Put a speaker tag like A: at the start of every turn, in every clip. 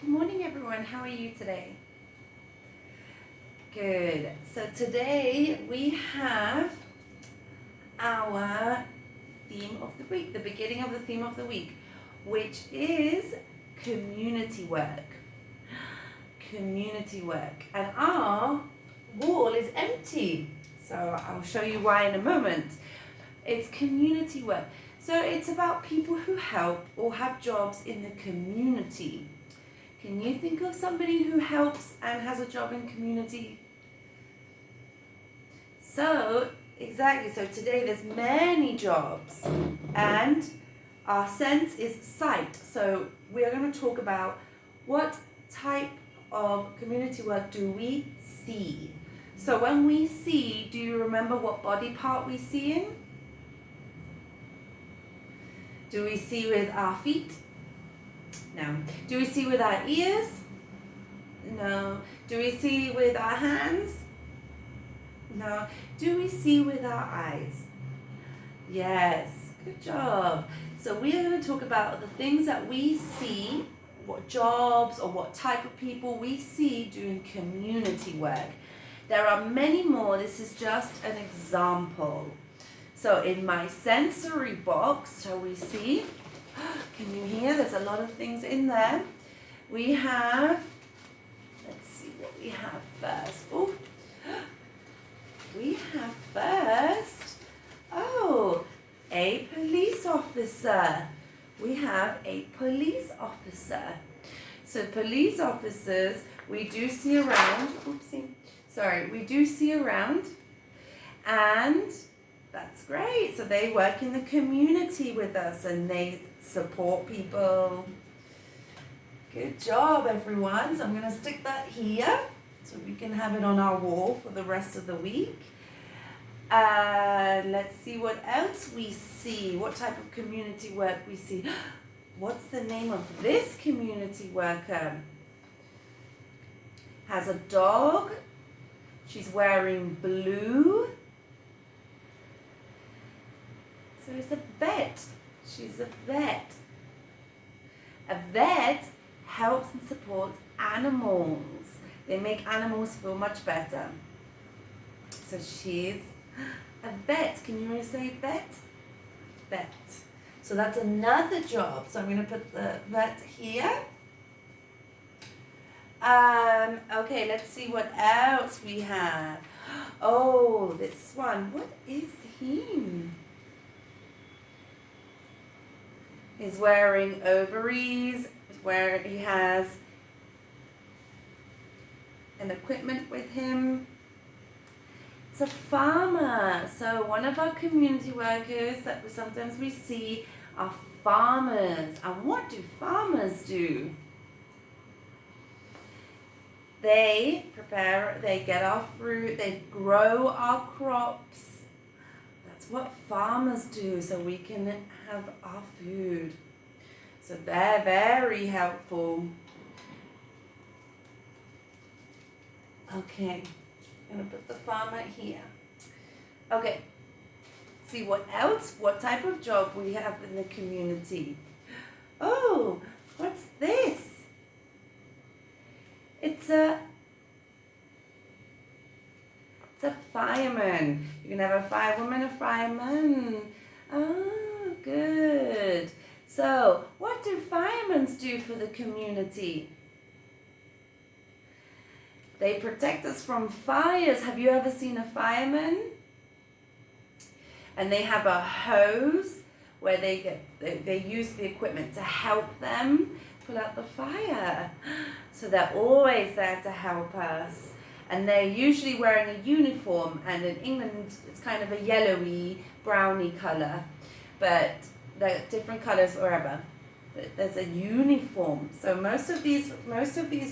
A: Good morning, everyone. How are you today? Good. So today we have our theme of the week, the beginning of the theme of the week, which is community work. Community work. And our wall is empty. So I'll show you why in a moment. It's community work. So it's about people who help or have jobs in the community. Can you think of somebody who helps and has a job in community? So, exactly. So today there's many jobs and our sense is sight. So we're going to talk about what type of community work do we see. So when we see, do you remember what body part we see in? Do we see with our feet? No. Do we see with our ears? No. Do we see with our hands? No. Do we see with our eyes? Yes. Good job. So we are going to talk about the things that we see, what jobs or what type of people we see doing community work. There are many more. This is just an example. So in my sensory box, shall we see? Can you hear? There's a lot of things in there. We have, let's see what we have first. Oh, we have first, a police officer. We have a police officer. So police officers, we do see around, we do see around, and that's great. So they work in the community with us and they support people. Good job, everyone. So I'm going to stick that here so we can have it on our wall for the rest of the week. Let's see what else we see. What type of community work we see. What's the name of this community worker? Has a dog. She's wearing blue. So it's a vet. She's a vet. A vet helps and supports animals. They make animals feel much better. So she's a vet. Can you say vet? Vet. So that's another job. So I'm going to put the vet here. Okay, let's see what else we have. Oh, this one. What is he? He's wearing ovaries, where he has an equipment with him. It's a farmer. So one of our community workers that sometimes we see are farmers. And what do farmers do? They get our fruit, they grow our crops. That's what farmers do, so we can have our food. So they're very helpful. Okay, I'm going to put the farmer here. Okay, see what else, what type of job we have in the community. Oh, what's this? It's a fireman. You can have a firewoman, a fireman. Oh, good. So, what do firemen do for the community? They protect us from fires. Have you ever seen a fireman? And they have a hose where they use the equipment to help them put out the fire. So they're always there to help us. And they're usually wearing a uniform, and in England it's kind of a yellowy, browny colour. But there are different colours wherever. But there's a uniform. So most of these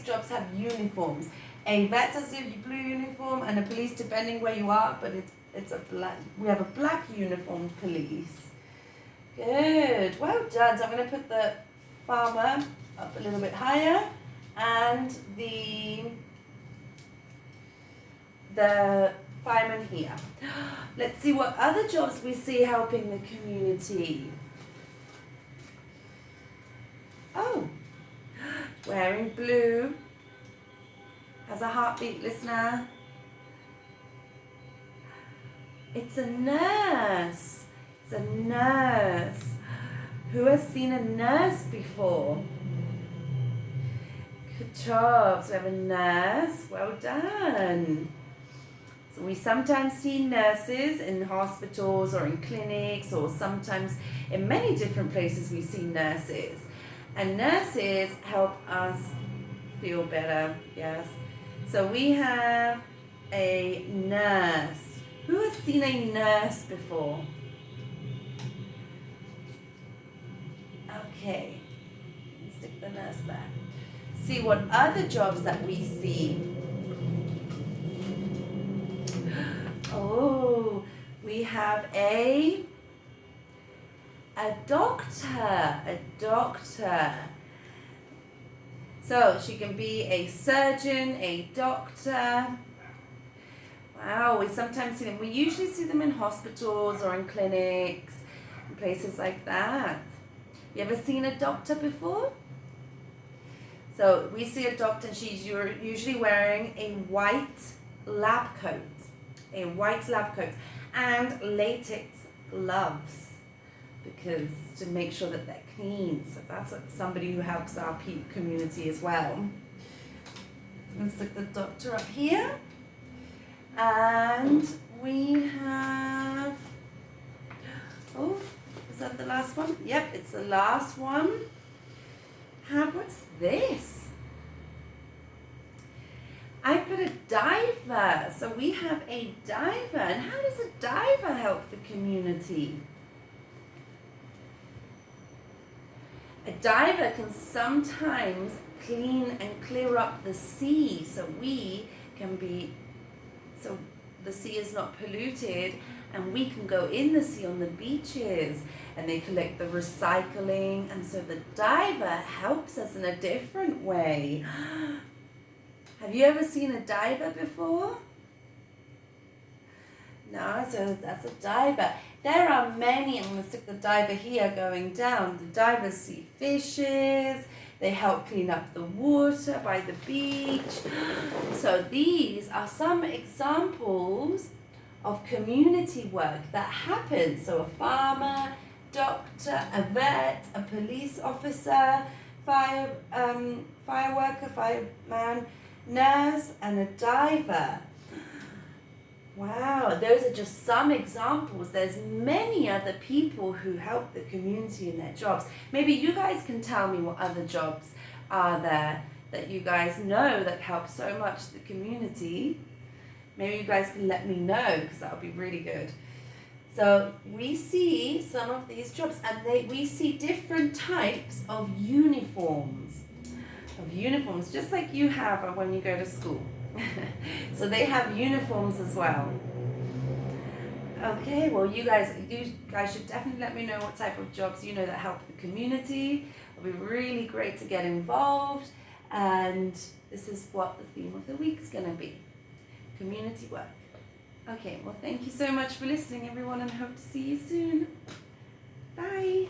A: jobs have uniforms. A vet has a blue uniform and a police, depending where you are, but it's a black. We have a black uniformed police. Good. Well done. So I'm going to put the farmer up a little bit higher, and the fireman here. Let's see what other jobs we see helping the community. Oh, wearing blue, has a heartbeat, listener. It's a nurse. It's a nurse. Who has seen a nurse before? Good job. So we have a nurse. Well done. So we sometimes see nurses in hospitals or in clinics, or sometimes in many different places we see nurses. And nurses help us feel better, yes. So we have a nurse. Who has seen a nurse before? Okay, stick the nurse there. See what other jobs that we see. Oh, we have a doctor, a doctor. So she can be a surgeon, a doctor. Wow, we sometimes see them. We usually see them in hospitals or in clinics, and places like that. You ever seen a doctor before? So we see a doctor, and she's usually wearing a white lab coat. A white lab coat and latex gloves, because to make sure that they're clean. So that's somebody who helps our community as well. Let's look the doctor up here. And we have, oh, is that the last one? Yep, it's the last one. What's this? I put a diver. So we have a diver. And how does a diver help the community? A diver can sometimes clean and clear up the sea, so the sea is not polluted, and we can go in the sea on the beaches, and they collect the recycling, and so the diver helps us in a different way. Have you ever seen a diver before? No, so that's a diver. There are many. I'm going to stick the diver here going down. The divers see fishes. They help clean up the water by the beach. So these are some examples of community work that happens. So a farmer, doctor, a vet, a police officer, fire worker, fireman, nurse, and a diver. Wow, those are just some examples. There's many other people who help the community in their jobs. Maybe you guys can tell me what other jobs are there that you guys know that help so much the community. Maybe you guys can let me know, because that would be really good. So we see some of these jobs, and we see different types of uniforms. Just like you have when you go to school. So they have uniforms as well. Okay, well you guys should definitely let me know what type of jobs you know that help the community. It'll be really great to get involved, and this is what the theme of the week's going to be. Community work. Okay, well thank you so much for listening everyone, and hope to see you soon. Bye.